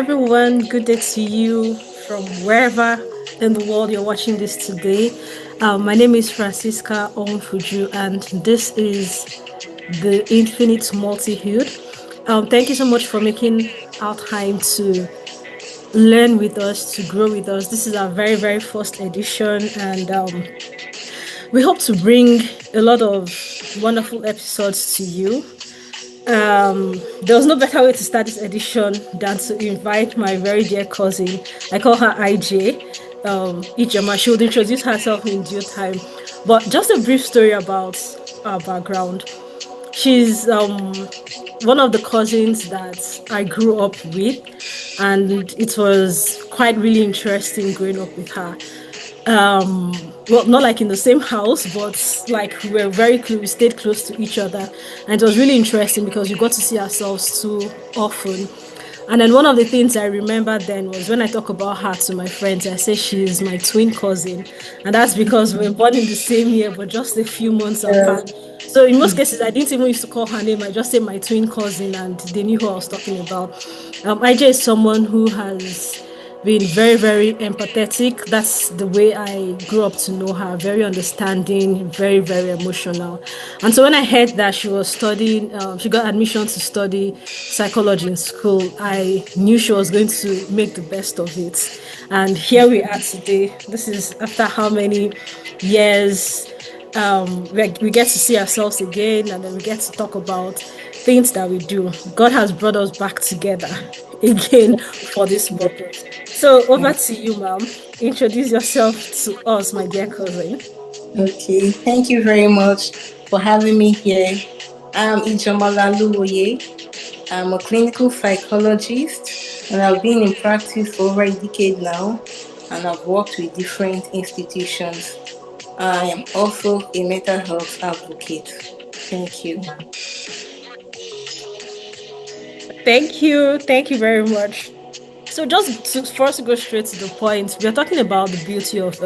everyone. Good day to you from wherever in the world you're watching this today. My name is Francisca Onfuju, and this is the Infinite Multihued. Thank you so much for making our time to learn with us, to grow with us. This is our very, very first edition, and we hope to bring a lot of wonderful episodes to you. There was no better way to start this edition than to invite my very dear cousin. I call her IJ. Ijeoma. She would introduce herself in due time. But just a brief story about our background. She's one of the cousins that I grew up with, and it was quite really interesting growing up with her. Well, not like in the same house, but like we were very close, we stayed close to each other, and it was really interesting because you got to see ourselves too often. And then one of the things I remember then was when I talk about her to my friends, I say she is my twin cousin, and that's because we were born in the same year but just a few months apart. So in most cases, I didn't even used to call her name. I just say my twin cousin, and they knew who I was talking about. IJ is someone who has been very, very empathetic. That's the way I grew up to know her. Very understanding, very, very emotional. And so when I heard that she was studying, she got admission to study psychology in school, I knew she was going to make the best of it. And here we are today. This is after how many years we get to see ourselves again, and then we get to talk about things that we do. God has brought us back together again for this purpose. So over to you, ma'am. Introduce yourself to us, my dear cousin. Okay, thank you very much for having me here. I'm Ijeoma Laluwoye. I'm a clinical psychologist and I've been in practice for over a decade now, and I've worked with different institutions. I am also a mental health advocate. Thank you. Thank you very much. So just to first go straight to the point, we are talking about the beauty of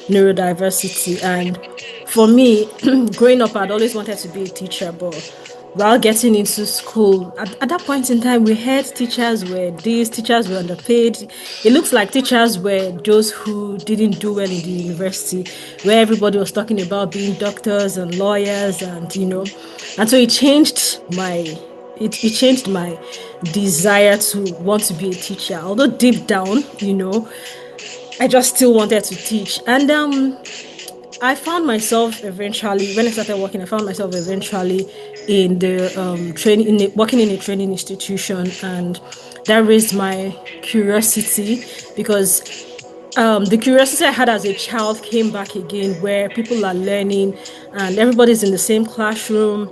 neurodiversity. And for me, growing up, I'd always wanted to be a teacher, but while getting into school, at that point in time, we heard teachers were these, teachers were underpaid. It looks like teachers were those who didn't do well in the university, where everybody was talking about being doctors and lawyers, and so it changed my desire to want to be a teacher. Although deep down, I just still wanted to teach. And I found myself eventually, when I started working, I found myself eventually in the working in a training institution, and that raised my curiosity because the curiosity I had as a child came back again, where people are learning and everybody's in the same classroom,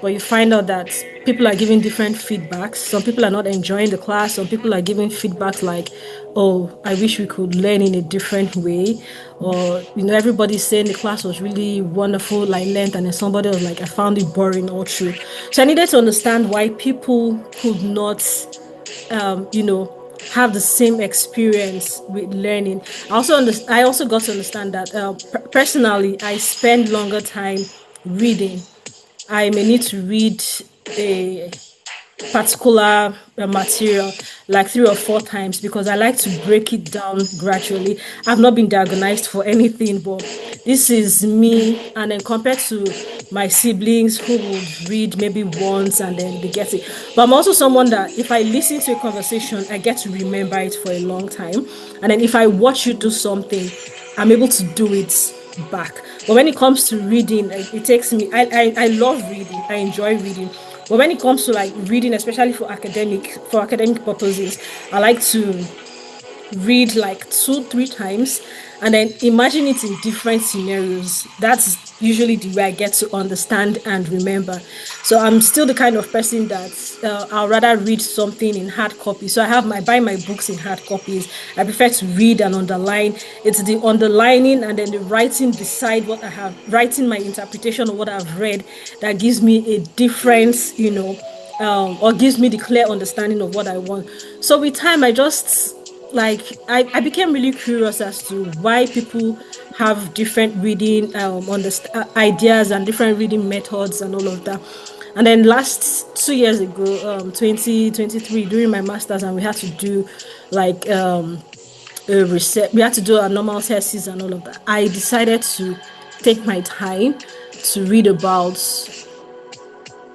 but you find out that people are giving different feedbacks. Some people are not enjoying the class. Some people are giving feedback like, oh, I wish we could learn in a different way. Or, everybody's saying the class was really wonderful, I learned, and then somebody was like, I found it boring all through. So I needed to understand why people could not, have the same experience with learning. I also got to understand that personally, I spend longer time reading. I may need to read a particular material like 3 or 4 times because I like to break it down gradually. I've not been diagnosed for anything, but this is me. And then compared to my siblings who would read maybe once and then they get it. But I'm also someone that if I listen to a conversation, I get to remember it for a long time. And then if I watch you do something, I'm able to do it back. But when it comes to reading, it takes me, I love reading. I enjoy reading. But when it comes to like reading, especially for academic purposes, I like to read like 2 3 times and then imagine it in different scenarios. That's usually the way I get to understand and remember. So I'm still the kind of person that I'll rather read something in hard copy. So I buy my books in hard copies. I prefer to read and underline. It's the underlining and then the writing beside what I have, writing my interpretation of what I've read, that gives me a difference, or gives me the clear understanding of what I want. So with time, I became really curious as to why people have different reading ideas and different reading methods and all of that. And then last 2 years ago, 2023, during my master's, and we had to do like a research, we had to do our normal thesis and all of that. I decided to take my time to read about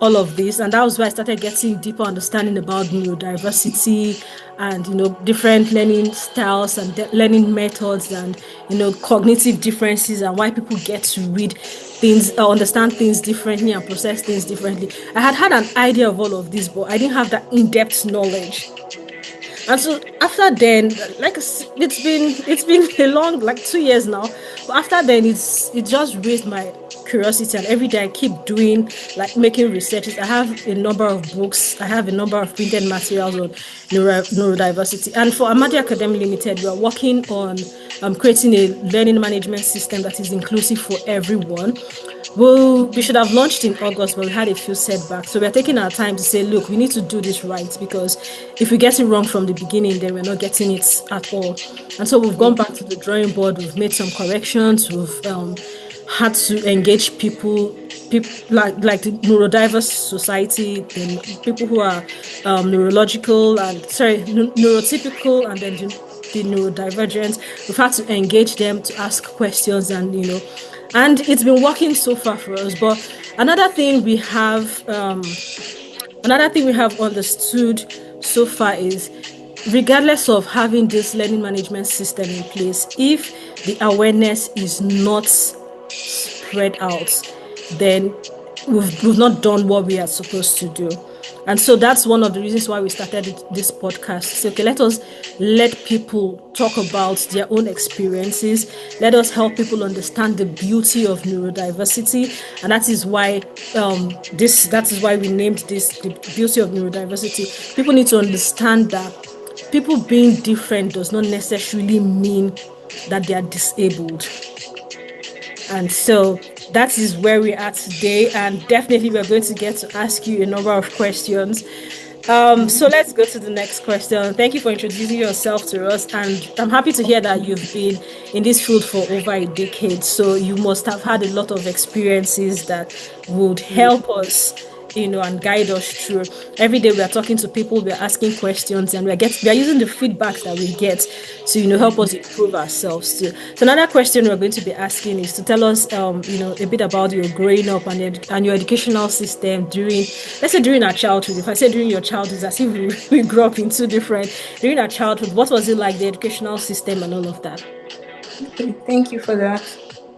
all of this, and that was where I started getting deeper understanding about neurodiversity and different learning styles and learning methods, and cognitive differences, and why people get to read things, understand things differently and process things differently. I had had an idea of all of this, but I didn't have that in-depth knowledge. And so after then, like it's been a long, like 2 years now. But after then, it just raised my curiosity, and every day I keep doing, like, making researches. I have a number of books. I have a number of printed materials on neurodiversity. And for Amadi Academy Limited, we are working on creating a learning management system that is inclusive for everyone. Well, we should have launched in August, but we had a few setbacks. So we're taking our time to say, look, we need to do this right, because if we get it wrong from the beginning, then we're not getting it at all. And so we've gone back to the drawing board. We've made some corrections. We've had to engage people like the neurodiverse society, and people who are neurological and neurotypical, and then the neurodivergent. We've had to engage them to ask questions, and it's been working so far for us. But another thing we have understood so far is, regardless of having this learning management system in place, if the awareness is not spread out, then we've not done what we are supposed to do. And so that's one of the reasons why we started this podcast. So, okay, let people talk about their own experiences. Let us help people understand the beauty of neurodiversity, and that is why we named this the beauty of neurodiversity. People need to understand that people being different does not necessarily mean that they are disabled. And so that is where we are today. And definitely, we're going to get to ask you a number of questions. So let's go to the next question. Thank you for introducing yourself to us. And I'm happy to hear that you've been in this field for over a decade. So you must have had a lot of experiences that would help us, and guide us through. Every day we are talking to people, we are asking questions, and we are using the feedback that we get to, help us improve ourselves too. So another question we're going to be asking is to tell us, a bit about your growing up and your educational system during, let's say, during our childhood. If I say during your childhood, it's as if we grew up in two different. During our childhood, what was it like, the educational system and all of that? Okay, thank you for that.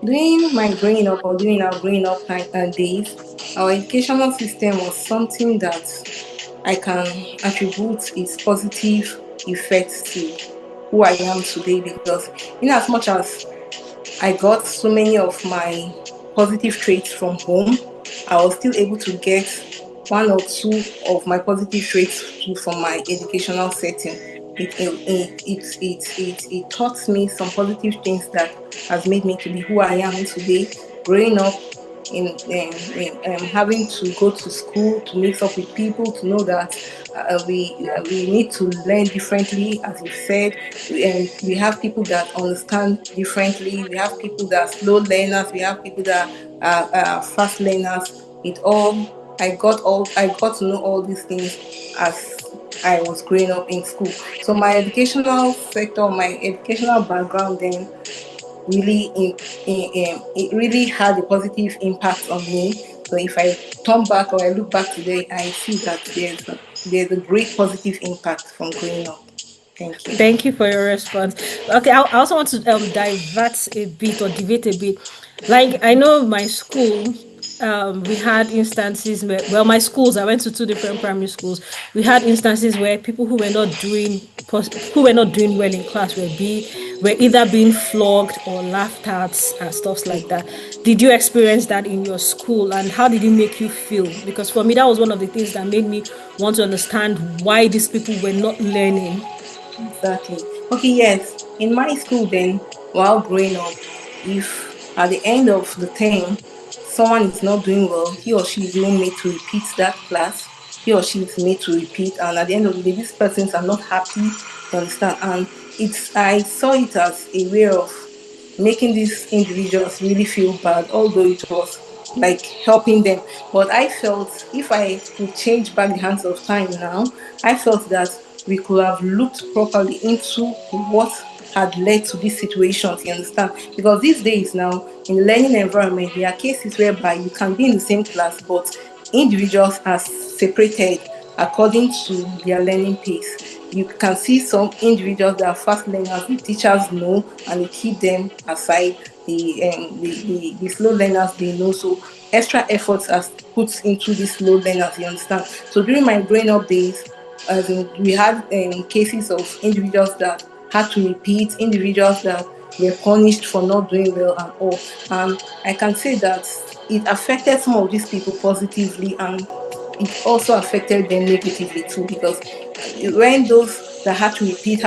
During my growing up, or during our growing up days, our educational system was something that I can attribute its positive effects to who I am today, because in as much as I got so many of my positive traits from home, I was still able to get one or two of my positive traits from my educational setting. It taught me some positive things that has made me to be who I am today. Growing up in having to go to school to mix up with people, to know that we need to learn differently, as you said. We have people that understand differently. We have people that are slow learners. We have people that are fast learners. I got to know all these things as I was growing up in school. So my educational sector, my educational background then really it really had a positive impact on me. So if I turn back or I look back today, I see that there's a great positive impact from growing up. Thank you. Thank you for your response. Okay, I also want to divert a bit, or deviate a bit. Like, I know my school, we had instances where, well, my schools, I went to two different primary schools. We had instances where people who were not doing well in class were either being flogged or laughed at and stuff like that. Did you experience that in your school, and how did it make you feel? Because for me, that was one of the things that made me want to understand why these people were not learning. Exactly. Okay, yes. In my school then, while growing up, if at the end of the term someone is not doing well, he or she is even made to repeat that class. He or she is made to repeat, and at the end of the day, these persons are not happy. You understand? And I saw it as a way of making these individuals really feel bad, although it was like helping them. But I felt if I could change back the hands of time now, I felt that we could have looked properly into what had led to these situations, you understand? Because these days now, in learning environment, there are cases whereby you can be in the same class, but individuals are separated according to their learning pace. You can see some individuals that are fast learners, the teachers know, and they keep them aside. The slow learners, they know. So extra efforts are put into these slow learners, you understand? So during my growing up days, as in, we had cases of individuals that had to repeat, individuals that were punished for not doing well and all. And I can say that it affected some of these people positively, and it also affected them negatively too, because when those that had to repeat,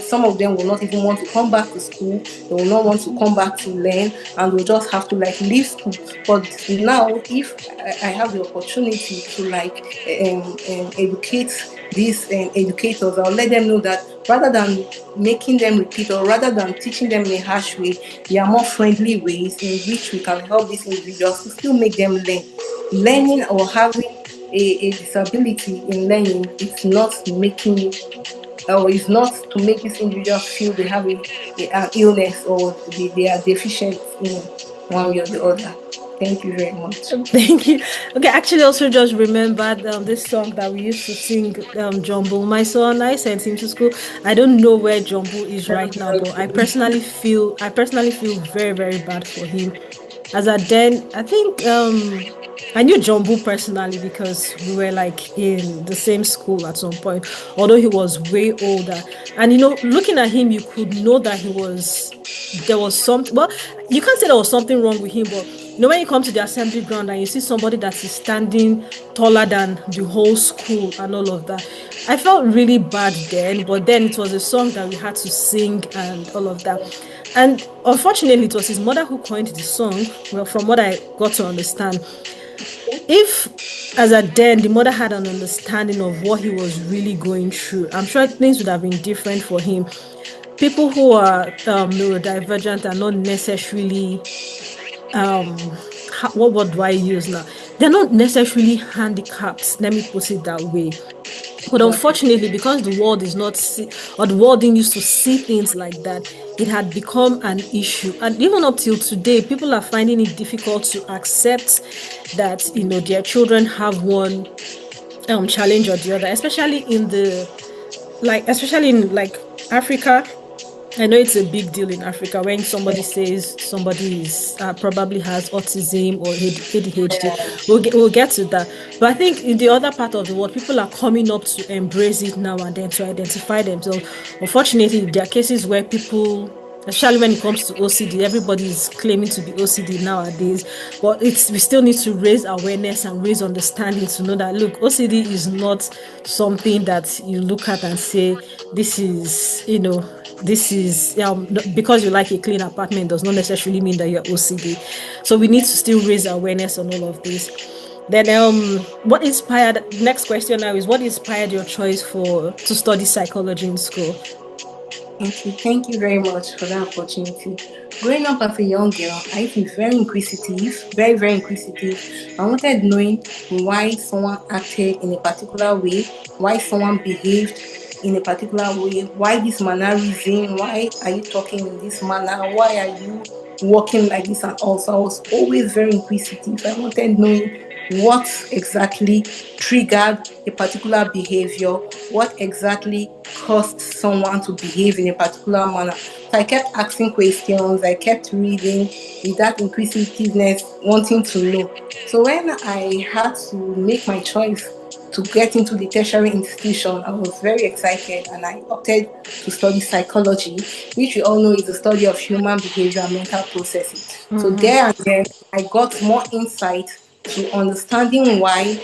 some of them will not even want to come back to school, they will not want to come back to learn, and they'll just have to like leave school. But now, if I have the opportunity to like educate these educators, I'll let them know that rather than making them repeat, or rather than teaching them in a harsh way, there are more friendly ways in which we can help these individuals to still make them learn. Learning or having a disability in learning, it's not making, or it's not to make these individuals feel they have an illness, or they are deficient in one way or the other. Thank you very much. Thank you. Okay, actually, also just remembered this song that we used to sing, Jumbo. My son, I sent him to school. I don't know where Jumbo is right now, but I personally feel very, very bad for him. As at then, I think I knew Jumbo personally because we were like in the same school at some point, although he was way older. And looking at him, you could know that there was something. Well, you can't say there was something wrong with him, but when you come to the assembly ground and you see somebody that is standing taller than the whole school and all of that, I felt really bad then. But then it was a song that we had to sing and all of that. And unfortunately, it was his mother who coined the song. Well, from what I got to understand, if as a then the mother had an understanding of what he was really going through, I'm sure things would have been different for him. People who are neurodivergent are not necessarily what word do I use now? They're not necessarily handicapped. Let me put it that way. But Exactly. unfortunately, because the world is not or the world didn't used to see things like that, it had become an issue. And even up till today, people are finding it difficult to accept that their children have one challenge or the other, especially in like Africa. I know it's a big deal in Africa when somebody says somebody is probably has autism or ADHD. We'll get to that. But I think in the other part of the world, people are coming up to embrace it now and then to identify themselves. Unfortunately, there are cases where people, especially when it comes to OCD, everybody is claiming to be OCD nowadays. But we still need to raise awareness and raise understanding to know that look, OCD is not something that you look at and say this is because you like a clean apartment does not necessarily mean that you're OCD. So we need to still raise awareness on all of this. Then what inspired next question now is what inspired your choice for to study psychology in school? Thank you. Thank you very much for that opportunity. Growing up as a young girl, I used to be very inquisitive, very, very inquisitive. I wanted knowing why someone acted in a particular way, why someone behaved in a particular way, why this mannerism, why are you talking in this manner, why are you walking like this, and also I was always very inquisitive. I wanted knowing what exactly triggered a particular behavior, what exactly caused someone to behave in a particular manner. So I kept asking questions, I kept reading with that inquisitiveness, wanting to know. So when I had to make my choice to get into the tertiary institution, I was very excited and I opted to study psychology, which we all know is the study of human behavior and mental processes. So there and then, I got more insight to understanding why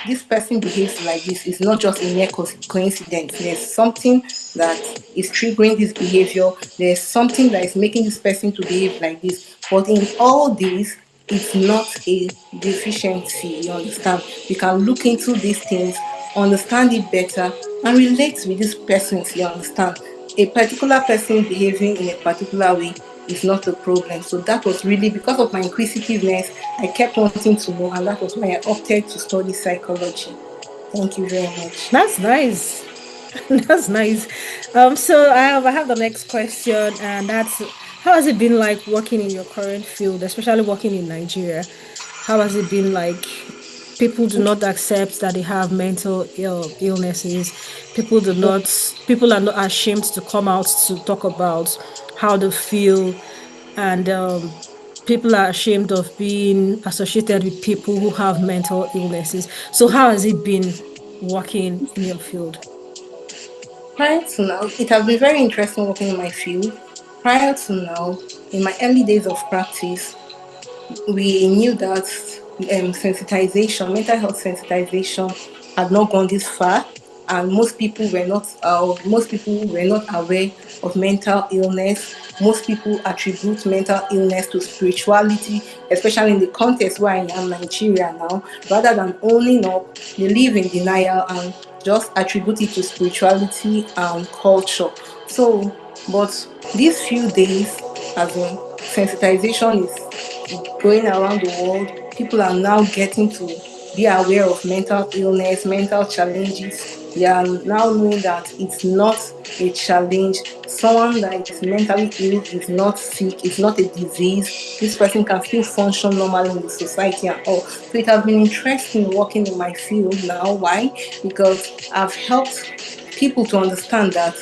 this person behaves like this. Is not just a mere coincidence. There's something that is triggering this behavior. There's something that is making this person to behave like this. But in all this, it's not a deficiency. You understand? We can look into these things, understand it better, and relate with these persons. You understand? A particular person behaving in a particular way is not the problem. So that was really because of my inquisitiveness. I kept wanting to know, and that was why I opted to study psychology. Thank you very much. That's nice. That's nice. So I have the next question, and that's how has it been like working in your current field, especially working in Nigeria? How has it been like? People do not accept that they have mental illnesses. People are not ashamed to come out to talk about how they feel, and people are ashamed of being associated with people who have mental illnesses. So how has it been working in your field? Prior to now, it has been very interesting working in my field. Prior to now, in my early days of practice, we knew that sensitization, mental health sensitization, had not gone this far, and most people were not aware of mental illness. Most people attribute mental illness to spirituality, especially in the context where I am, Nigeria now. Rather than owning up, they live in denial and just attribute it to spirituality and culture. So, but these few days, as in sensitization is going around the world, people are now getting to be aware of mental illness, mental challenges. They are now knowing that it's not a challenge. Someone that is mentally ill is not sick, it's not a disease. This person can still function normally in the society and all. So it has been interesting working in my field now. Why? Because I've helped people to understand that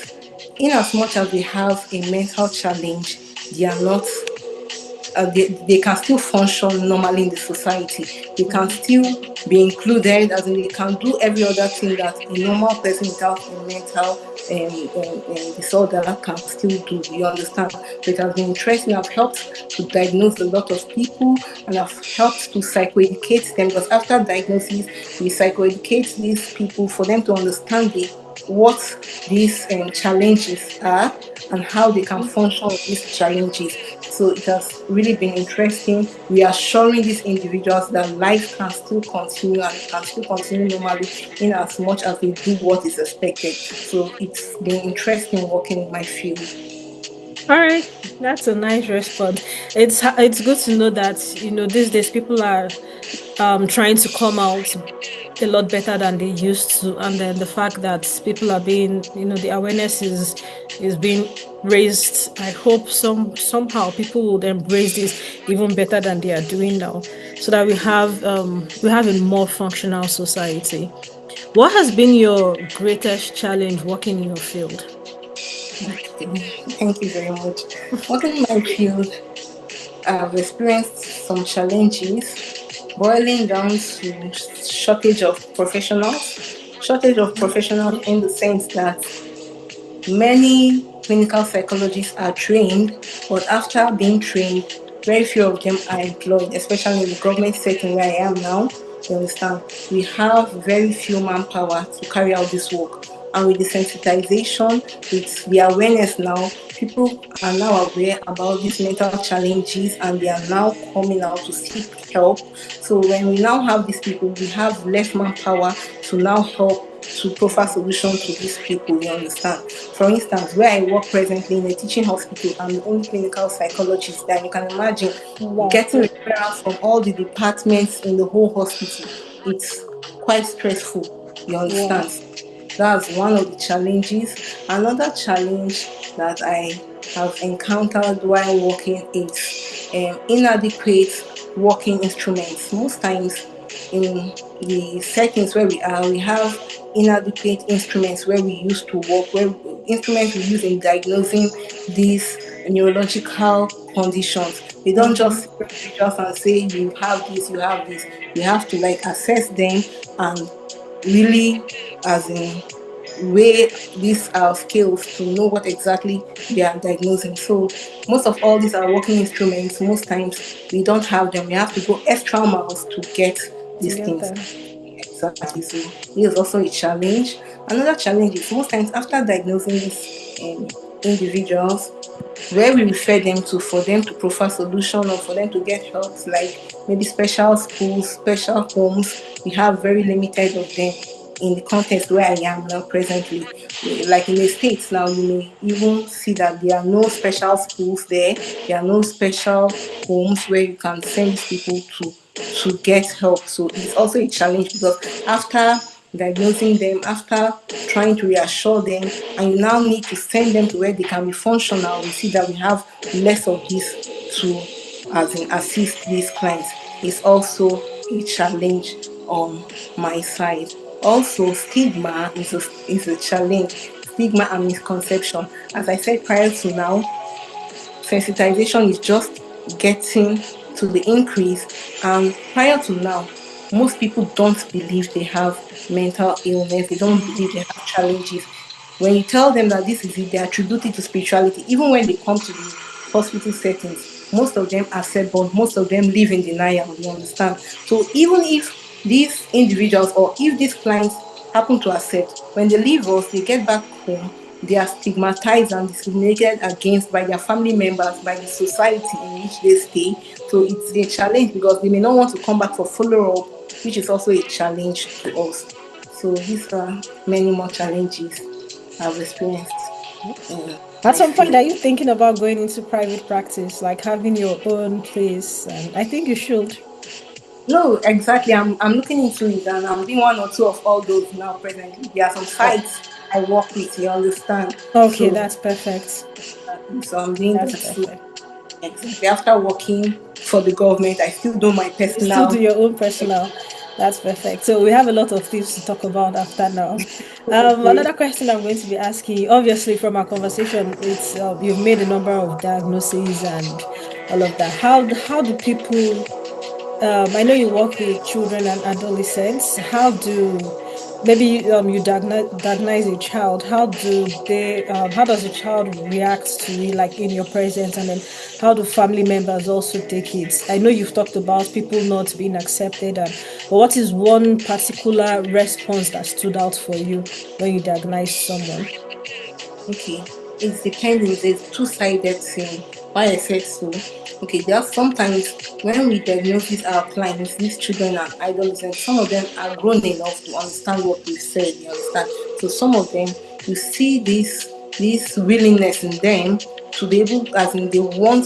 in as much as they have a mental challenge, they are not they can still function normally in the society. They can still be included, as in they can do every other thing that a normal person without a mental disorder can still do. You understand? So it has been interesting. I've helped to diagnose a lot of people, and I've helped to psychoeducate them, because after diagnosis, we psychoeducate these people for them to understand what these challenges are and how they can function with these challenges. So it has really been interesting reassuring these individuals that life can still continue and can still continue normally in as much as they do what is expected. So it's been interesting working in my field. All right, that's a nice response. It's good to know that these days people are trying to come out a lot better than they used to, and then the fact that people are being the awareness is being raised. I hope somehow people will embrace this even better than they are doing now, so that we have a more functional society. What has been your greatest challenge working in your field? Okay, thank you very much. Working in my field, I've experienced some challenges boiling down to shortage of professionals. Shortage of professionals in the sense that many clinical psychologists are trained, but after being trained, very few of them are employed, especially in the government setting where I am now. You understand? We have very few manpower to carry out this work. And with the sensitization, with the awareness now, people are now aware about these mental challenges and they are now coming out to seek help. So when we now have these people, we have less manpower to now help to proffer solution to these people, you understand. For instance, where I work presently in a teaching hospital, I'm the only clinical psychologist there. You can imagine Wow. getting referrals from all the departments in the whole hospital. It's quite stressful, you Wow. understand. That's one of the challenges. Another challenge that I have encountered while working is inadequate working instruments. Most times in the settings where we are, we have inadequate instruments where we use to work, where instruments we use in diagnosing these neurological conditions. They don't just see individuals and say you have this, you have this. We have to like assess them and really, as in, weigh these scales to know what exactly they are diagnosing. So most of all these are working instruments. Most times we don't have them. We have to go extra miles to get To these get things. that. Exactly. So it is also a challenge. Another challenge is most times after diagnosing these individuals, where we refer them to for them to profile solution or for them to get help, like maybe special schools, special homes, we have very limited of them. in the context where I am now presently. Like in the States now, you may even see that there are no special schools there. There are no special homes where you can send these people to get help. So it's also a challenge because after diagnosing them, after trying to reassure them, and you now need to send them to where they can be functional, we see that we have less of this to as in assist these clients. Is also a challenge on my side. Also, stigma is a challenge. Stigma and misconception. As I said prior to now, sensitization is just getting to the increase. And prior to now, most people don't believe they have mental illness, they don't believe they have challenges. When you tell them that this is it, they attribute it to spirituality. Even when they come to the hospital settings, most of them accept, but most of them live in denial, you understand? So even if these individuals or if these clients happen to accept, when they leave us, they get back home, they are stigmatized and discriminated against by their family members, by the society in which they stay. So it's a challenge because they may not want to come back for follow up, which is also a challenge to us. So these are many more challenges I've experienced in At my some point, field. are you thinking about going into private practice, like having your own place? And I think you should. No, exactly. I'm looking into it and I'm doing one or two of all those now presently. There are some Oh, sites I work with, you understand? okay, So, that's perfect. so I'm doing That's those two. perfect. Exactly. After working for the government, I still do my You still do personal. your own personal. That's perfect. So we have a lot of things to talk about after now. Okay. Another question I'm going to be asking you, obviously from our conversation, it's you've made a number of diagnoses and all of that. How do people I know you work with children and adolescents. How do maybe you diagnose a child? How does a child react to it like in your presence, and then how do family members also take it? I know you've talked about people not being accepted, and but what is one particular response that stood out for you when you diagnose someone? Okay, it's depending. It's a two-sided thing. Why I said so? Okay, there are sometimes when we diagnose our clients, these children and adolescents, some of them are grown enough to understand what we've said. You understand? So some of them, you see this willingness in them to be able, as in they want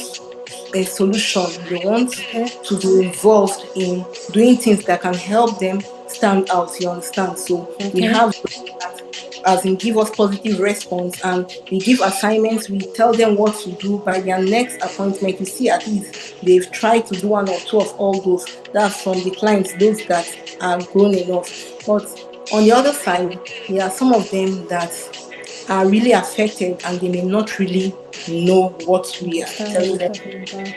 a solution. They want Okay. to be involved in doing things that can help them stand out. You understand? So we Okay. have as in give us positive response and we give assignments, we tell them what to do by their next appointment. You see, at least they've tried to do one or two of all those. That's from the clients, those that are grown enough. But on the other side, there are some of them that are really affected and they may not really know what we are Understand what telling you're them. talking about.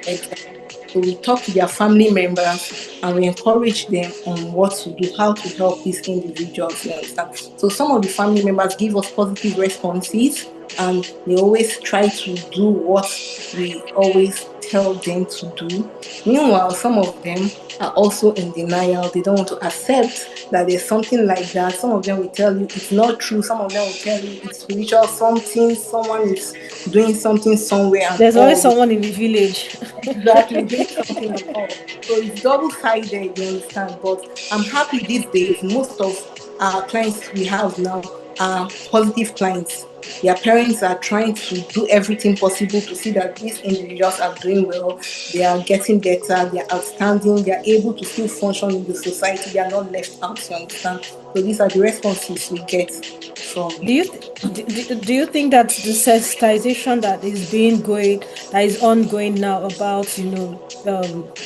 So we talk to their family members and we encourage them on what to do, how to help these individuals, you understand? So some of the family members give us positive responses and they always try to do what we always tell them to do. Meanwhile, some of them are also in denial. They don't want to accept that there's something like that. Some of them will tell you it's not true. Some of them will tell you it's spiritual something. Someone is doing something somewhere and There's always all. someone in the village. Exactly, doing something at all. So it's double-sided, you understand? But I'm happy these days, most of our clients we have now are positive clients. Their parents are trying to do everything possible to see that these individuals are doing well, they are getting better, they are outstanding, they are able to still function in the society, they are not left out, you understand? So these are the responses we get from. Do you do you think that the sensitization that is ongoing now about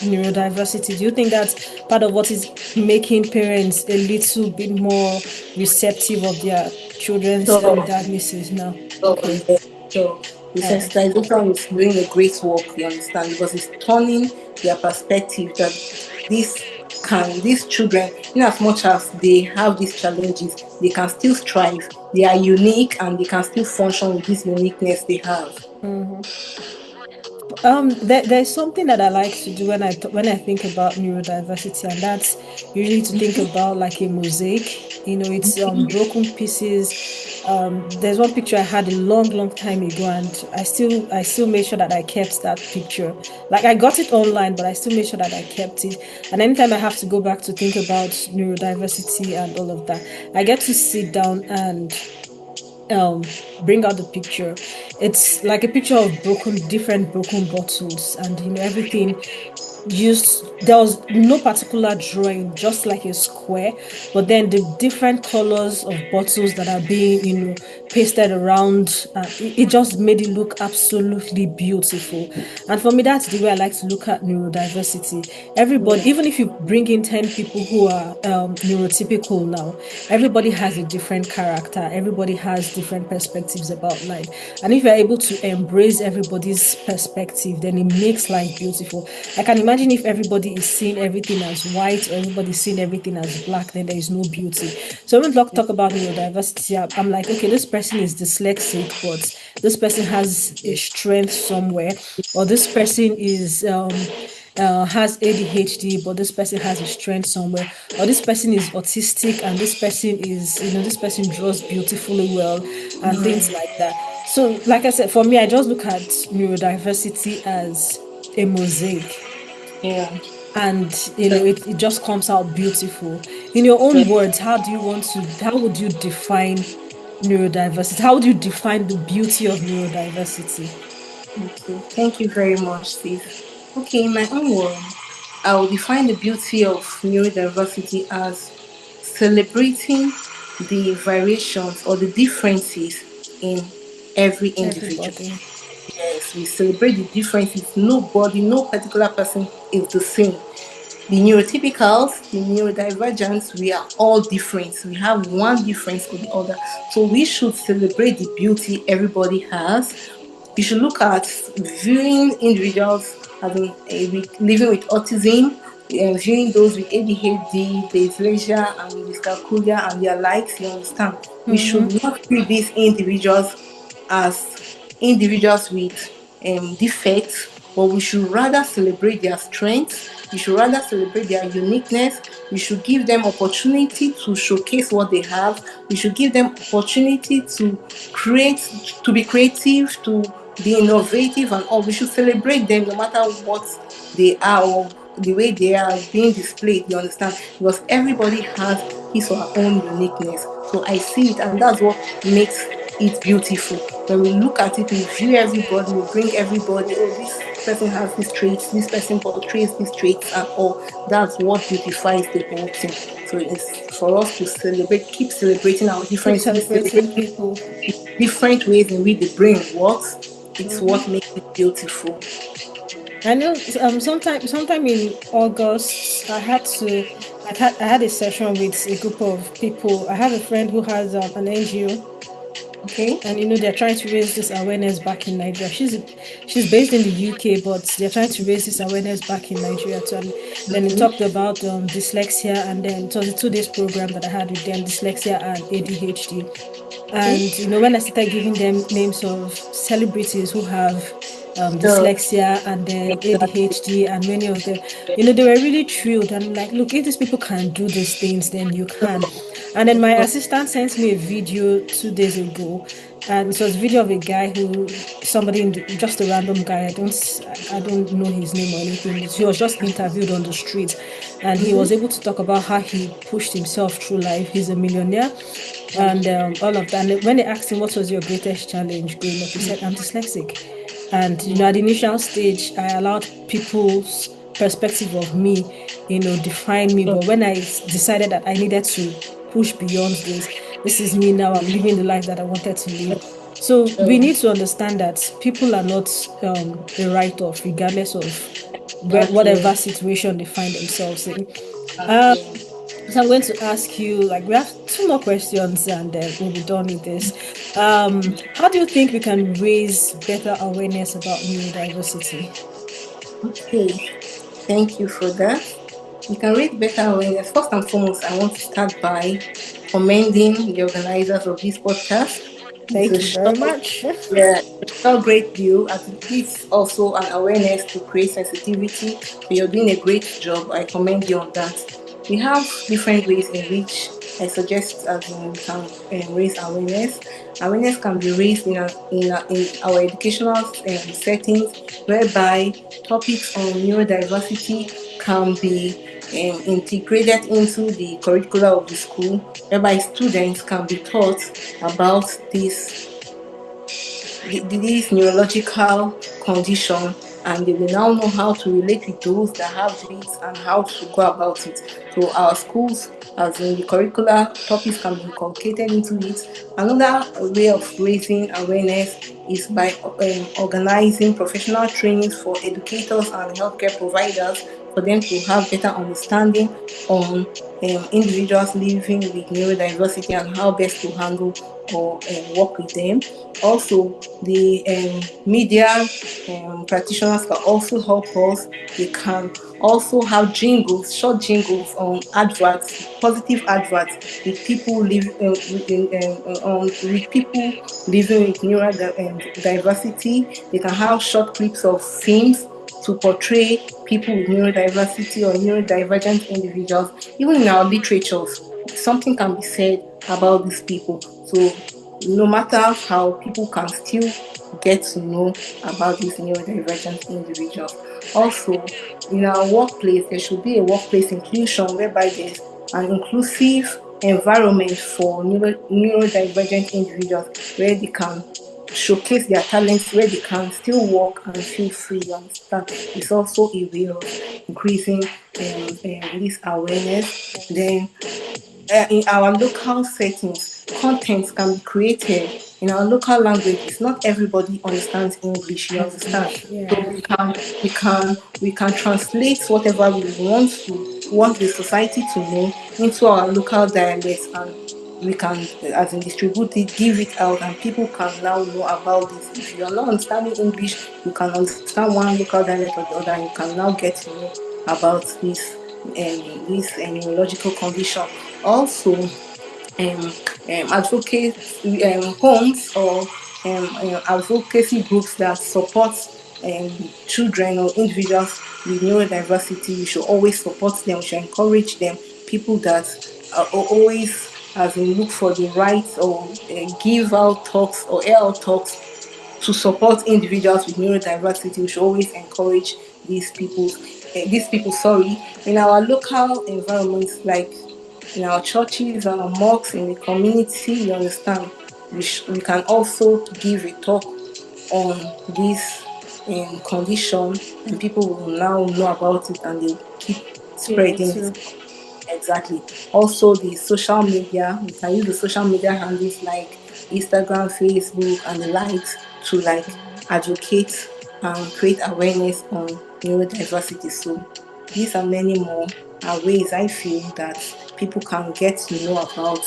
neurodiversity? Do you think that's part of what is making parents a little bit more receptive of their children's So diagnosis now? So, Okay, yeah, so the all right. sensitization is doing a great work, you understand, because it's turning their perspective that these children, in as much as they have these challenges, they can still strive. They are unique and they can still function with this uniqueness they have. There's something that I like to do when I think about neurodiversity, and that's usually to think about like a mosaic. You know, it's broken pieces There's one picture I had a long time ago, and I still made sure that I kept that picture. Like I got it online, but I still made sure that I kept it. And anytime I have to go back to think about neurodiversity and all of that, I get to sit down and bring out the picture. It's like a picture of different broken bottles, and everything used. There was no particular drawing, just like a square, but then the different colors of bottles that are being pasted around, it just made it look absolutely beautiful. And for me, that's the way I like to look at neurodiversity. Everybody, Yeah. even if you bring in 10 people who are neurotypical now, everybody has a different character, everybody has different perspectives about life, and if you're able to embrace everybody's perspective, then it makes life beautiful. I can imagine if everybody is seeing everything as white or everybody is seeing everything as black, then there is no beauty. So when we talk about neurodiversity, I'm like, okay, this person is dyslexic, but this person has a strength somewhere, or this person is has ADHD, but this person has a strength somewhere, or this person is autistic and this person is, this person draws beautifully well, and things like that. So, like I said, for me, I just look at neurodiversity as a mosaic, Yeah. and it just comes out beautiful. In your own words, how would you define neurodiversity? How would you define the beauty of neurodiversity? Okay, thank you very much, sis. Okay, in my own word, I will define the beauty of neurodiversity as celebrating the variations or the differences in every individual. Everybody. Yes, we celebrate the differences. Nobody, no particular person is the same. The neurotypicals, the neurodivergents, we are all different. We have one difference or the other. So we should celebrate the beauty everybody has. We should look at viewing individuals having living with autism, viewing those with ADHD, dyslexia, and dyscalculia and their likes. You understand? We should not view these individuals as individuals with defects, but we should rather celebrate their strengths. We should rather celebrate their uniqueness. We should give them opportunity to showcase what they have. We should give them opportunity to create, to be creative, to be innovative, and all. We should celebrate them no matter what they are or the way they are being displayed. You understand? Because everybody has his or her own uniqueness. So I see it, and that's what makes it beautiful. When we look at it, we view everybody, we bring everybody, oh, this person has these traits, this person portrays these traits, and all. That's what beautifies the whole thing. So it's for us to celebrate, keep celebrating our Keep differences, celebrate celebrating people. different ways in which the brain works. It's what makes it beautiful. I know sometime in August I had a session with a group of people. I have a friend who has an NGO, Okay? and they're trying to raise this awareness back in Nigeria. She's based in the UK, but they're trying to raise this awareness back in Nigeria too. And then we talked about dyslexia, and then it was a 2 days program that I had with them, dyslexia and ADHD. Okay? And when I started giving them names of celebrities who have So, dyslexia and then exactly. ADHD, and many of them, they were really thrilled. And like, look, if these people can do these things, then you can. And then my assistant sent me a video 2 days ago, and it was a video of a guy somebody just a random guy. I don't know his name or anything. He was just interviewed on the street, and he was able to talk about how he pushed himself through life. He's a millionaire, and all of that. And when they asked him what was your greatest challenge growing up, he said, I'm dyslexic. And at the initial stage, I allowed people's perspective of me, define me. But when I decided that I needed to push beyond this is me now. I'm living the life that I wanted to live. So we So, need to understand that people are not a write-off, regardless of exactly. whatever situation they find themselves in. Exactly. So I'm going to ask you, like, we have two more questions and then we'll be done with this. How do you think we can raise better awareness about neurodiversity? Okay. Thank you for that. You can raise better awareness. First and foremost, I want to start by commending the organizers of this podcast. It's a Thank you very short, much. yeah, a great deal. And it gives also an awareness to create sensitivity. So you're doing a great job. I commend you on that. We have different ways in which I suggest as in we can raise awareness. Awareness can be raised in our educational settings, whereby topics on neurodiversity can be integrated into the curricula of the school, whereby students can be taught about this neurological condition, and they will now know how to relate with those that have it and how to go about it. So our schools, as in the curricular topics, can be inculcated into it. Another way of raising awareness is by organizing professional trainings for educators and healthcare providers, for them to have better understanding on individuals living with neurodiversity and how best to handle or work with them. Also, the media practitioners can also help us. They can also have jingles, short jingles on adverts, positive adverts with people with people living with neurodiversity. They can have short clips of films to portray people with neurodiversity or neurodivergent individuals. Even in our literatures, something can be said about these people. So no matter how, people can still get to know about these neurodivergent individuals. Also, in our workplace, there should be a workplace inclusion whereby there's an inclusive environment for neurodivergent individuals where they can showcase their talents, where they can still work and feel free. You understand? It's also a way of increasing this awareness. Then in our local settings, content can be created in our local languages. Not everybody understands English, you understand? English, So yeah. we can translate whatever we want the society to know into our local dialects, and we can as in distribute it, give it out, and people can now know about this. If you're not understanding English, you can understand one local dialect or the other, and you can now get to know about this neurological condition. Also, advocates homes or advocacy groups that support children or individuals with neurodiversity. We should always support them. We should encourage them. People that always as in look for the rights or give out talks or air out talks to support individuals with neurodiversity. We should always encourage these people, sorry, in our local environments, like in our churches, our mosques, in the community. You understand? We can also give a talk on this condition, and people will now know about it, and they'll keep Be able spreading it. to. Exactly. Also, the social media, we can use the social media handles like Instagram, Facebook, and the likes to like advocate and create awareness on neurodiversity. So, these and many more are ways I feel that people can get to know about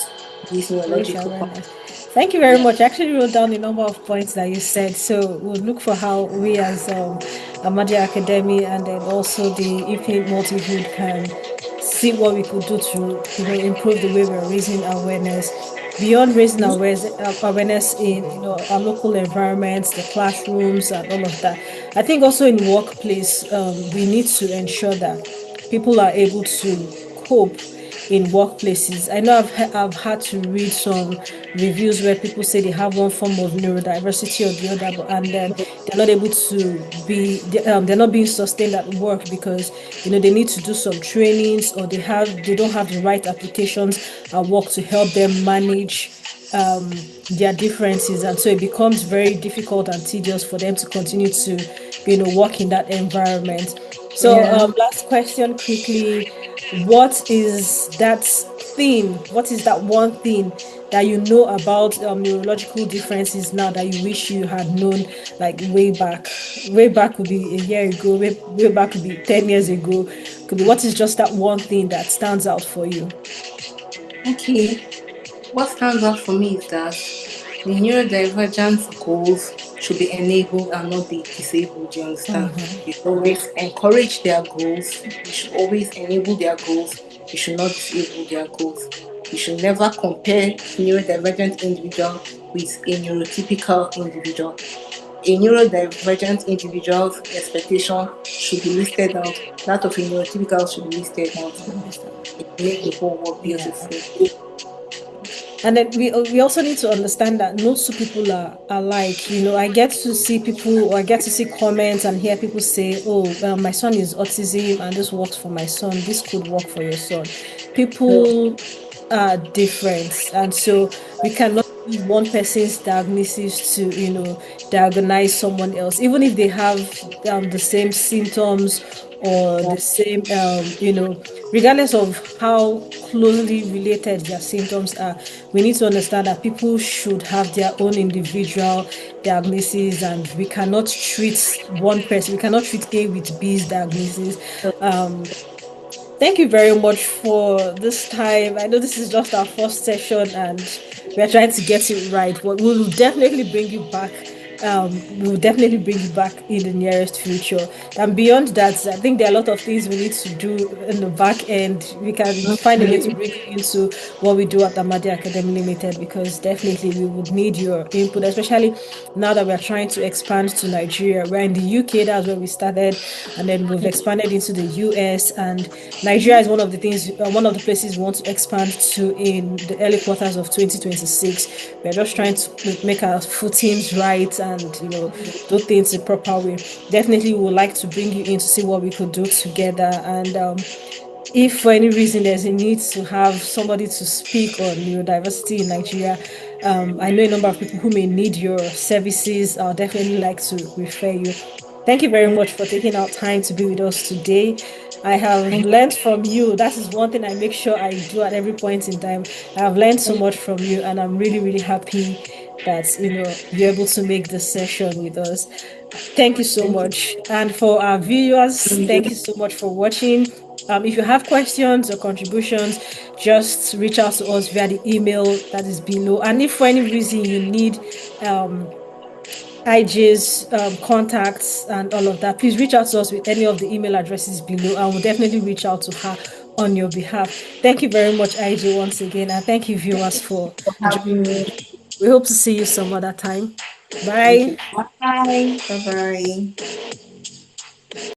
this Raise neurological awareness. Thank you very yeah. much. I actually wrote down a number of points that you said. So we'll look for how we as Amadia Academy and then also the Infinite Multihued can see what we could do to improve the way we're raising awareness beyond raising awareness in our local environments, the classrooms, and all of that. I think also in workplace, we need to ensure that people are able to cope in workplaces. I know I've had to read some reviews where people say they have one form of neurodiversity or the other, and then they're not able to they're not being sustained at work because they need to do some trainings, or they don't have the right applications at work to help them manage their differences, and so it becomes very difficult and tedious for them to continue to work in that environment. So Yeah. last question quickly, what is that what is that one thing that you know about neurological differences now that you wish you had known, like way back could be a year ago, way back could be 10 years ago, could be, what is just that one thing that stands out for you? Okay. What stands out for me is that the neurodivergent goals should be enabled and not be disabled. You understand? We should always encourage their goals. We should always enable their goals. We should not disable their goals. We should never compare neurodivergent individual with a neurotypical individual. a neurodivergent individual's expectation should be listed out. That of a neurotypical should be listed out. It make the whole work Yeah. beautiful. And then we also need to understand that no two people are alike. I get to see people, or I get to see comments and hear people say, "Oh, my son is autism, and this works for my son. This could work for your son." People are different, and so we cannot use one person's diagnosis to, diagnose someone else, even if they have the same symptoms or the same, regardless of how closely related their symptoms are. We need to understand that people should have their own individual diagnosis, and we cannot treat one person, we cannot treat A with B's diagnosis. Thank you very much for this time. I know this is just our first session and we're trying to get it right, but we'll definitely bring you back. We'll definitely bring you back in the nearest future. And beyond that, I think there are a lot of things we need to do in the back end. We can find a way to bring you into what we do at Amadi Academy Limited, because definitely we would need your input, especially now that we're trying to expand to Nigeria. We're in the UK, that's where we started, and then we've expanded into the US, and Nigeria is one of the places we want to expand to in the early quarters of 2026. We're just trying to make our footings right and, do things the proper way. Definitely, we would like to bring you in to see what we could do together. And if for any reason there's a need to have somebody to speak on neurodiversity in Nigeria, I know a number of people who may need your services. I'll definitely like to refer you. Thank you very much for taking out time to be with us today. I have Thank learned from you. That is one thing I make sure I do at every point in time. I have learned so much from you, and I'm really, really happy that you're able to make this session with us. Thank you so much. And for our viewers, thank you so much for watching. If you have questions or contributions, just reach out to us via the email that is below. And if for any reason you need IJ's contacts and all of that, please reach out to us with any of the email addresses below, and we'll definitely reach out to her on your behalf. Thank you very much, IJ, once again, and thank you, viewers, for you for joining having us. me. We hope to see you some other time. Okay. Bye. Bye. Bye bye.